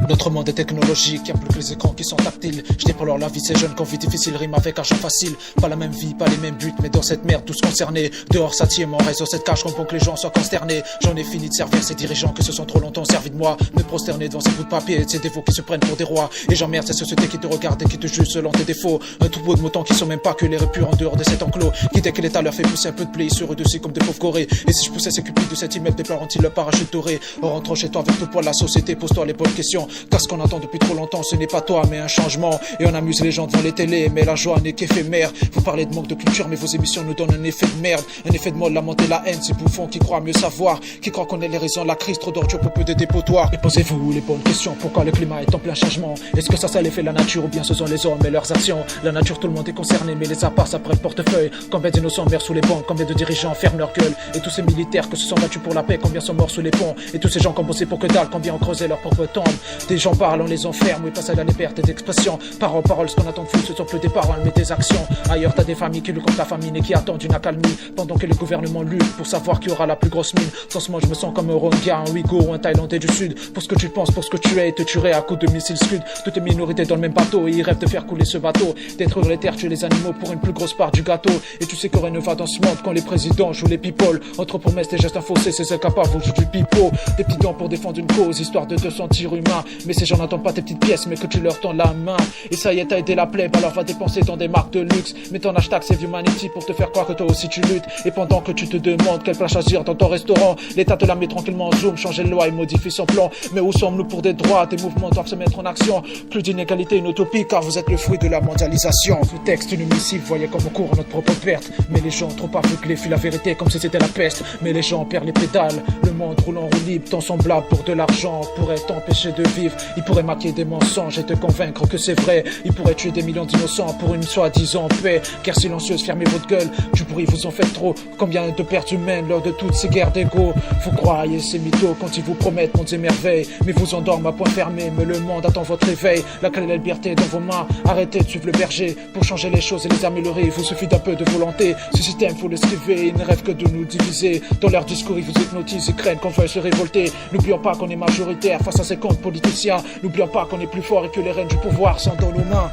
Notre monde est technologique, y'a plus que les écrans qui sont tactiles. Je dis pour leur la vie, ces jeunes qu'on vit difficile rime avec argent facile. Pas la même vie, pas les mêmes buts, mais dans cette merde tous concernés. Dehors ça tient mon réseau, cette cage qu'on que les gens soient consternés. J'en ai fini de servir ces dirigeants qui se sont trop longtemps servis de moi. Me prosterner devant ces bouts de papier et de ces défauts qui se prennent pour des rois. Et j'emmerde ces sociétés qui te regardent et qui te jugent selon tes défauts. Un troupeau de moutons qui sont même pas que les purs en dehors de cet enclos. Qui dès que l'État leur fait pousser un peu de blé sur eux dessus comme des pauvres gorées. Et si je poussais ces cupides de cet immeuble déplorant-ils le parachute doré. En rentrant chez toi avec le poids de la société, pose-toi les bonnes questions. Car ce qu'on attend depuis trop longtemps, ce n'est pas toi mais un changement. Et on amuse les gens devant les télés, mais la joie n'est qu'éphémère. Vous parlez de manque de culture, mais vos émissions nous donnent un effet de merde. Un effet de mode, la montée, la haine, ces bouffons qui croient mieux savoir, qui croient qu'on est les raisons de la crise, trop d'ordures pour peu de dépotoirs. Et posez-vous les bonnes questions, pourquoi le climat est en plein changement? Est-ce que ça l'effet de la nature ou bien ce sont les hommes et leurs actions? La nature, tout le monde est concerné, mais les apparts après le portefeuille. Combien d'innocents meurent sous les bancs, combien de dirigeants ferment leur gueule? Et tous ces militaires que se sont battus pour la paix, combien sont morts sous les ponts? Et tous ces gens qui ont bossé pour que dalle, combien ont creusé leur propre tombe? Des gens parlent, on les enferme, oui, passent à la liberté d'expression. Parole, ce qu'on attend de fou, ce sont plus des paroles mais des actions. Ailleurs t'as des familles qui luttent contre la famine et qui attendent une accalmie, pendant que les gouvernements luttent pour savoir qui aura la plus grosse mine. En ce moment je me sens comme un Rohingya, un Ouïghour ou un Thaïlandais du Sud. Pour ce que tu penses, pour ce que tu es, et te tuerais à coups de missiles Scud. Toutes les minorités dans le même bateau et ils rêvent de faire couler ce bateau, détruire les terres, tuer les animaux pour une plus grosse part du gâteau. Et tu sais que rien ne va dans ce monde quand les présidents jouent les people. Entre promesses, des gestes infossés, ces incapables vous jouent du pipeau. Des petits dents pour défendre une cause, histoire de te sentir humain. Mais ces gens n'attendent pas tes petites pièces, mais que tu leur tends la main. Et ça y est, t'as aidé la plèbe, alors va dépenser dans des marques de luxe. Mets ton hashtag Save Humanity pour te faire croire que toi aussi tu luttes. Et pendant que tu te demandes quel plat choisir dans ton restaurant, l'État te la met tranquillement en zoom, changer de loi et modifie son plan. Mais où sommes-nous pour des droits? Des mouvements doivent se mettre en action. Plus d'inégalité, une utopie, car vous êtes le fruit de la mondialisation. Ce texte, une missive, voyez comme on court à notre propre perte. Mais les gens trop aveuglés fuient la vérité comme si c'était la peste. Mais les gens perdent les pédales, le monde roule en roue libre. Ton semblable pour de l'argent pourrait t'empêcher de vivre. Il pourrait maquiller des mensonges et te convaincre que c'est vrai. Il pourrait tuer des millions d'innocents pour une soi-disant paix. Guerre silencieuse, fermez votre gueule, du bruit vous en faites trop. Combien de pertes humaines lors de toutes ces guerres d'ego? Vous croyez ces mythos quand ils vous promettent mondes et merveilles, mais vous endorment à point fermé, mais le monde attend votre éveil. La clé de la liberté est dans vos mains, arrêtez de suivre le berger. Pour changer les choses et les améliorer, il vous suffit d'un peu de volonté. Ce système faut l'esquiver, ils ne rêvent que de nous diviser. Dans leur discours ils vous hypnotisent, ils craignent qu'on veuille se révolter. N'oublions pas qu'on est majoritaire face à ces comptes politiciens. N'oublions pas qu'on est plus fort et que les rênes du pouvoir sont dans nos mains.